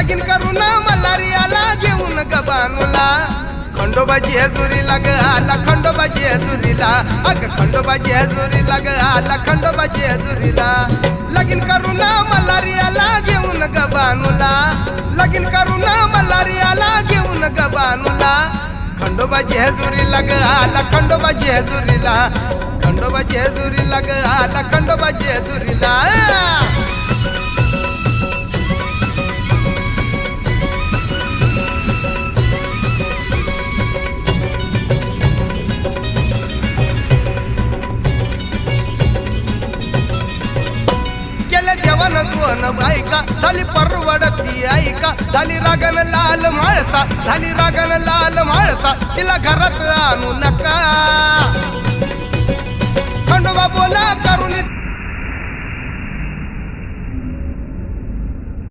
लगीन करून मल्हारियाला घेऊन गबानूला खंडोबाजी हजुरीला ग आला खंडोबाजी हजुरीला अग खंडोबाजी हजुरीला ग आला खंडोबाजी हजुरीला लगीन करून मल्हारियाला घेऊन गबानूला लगीन करून मल्हारियाला घेऊन गबानूला खंडोबाजी हजुरीला ग आला खंडोबाजी हजुरीला खंडोबाजी हजुरीला ग आला खंडोबाजी हजुरीला देवान दोन बायका झाली परवडती ऐका झाली रागन लाल माळसा झाली रागन लाल माळसा तिला घरात आणू नका खंडोबा बोला करून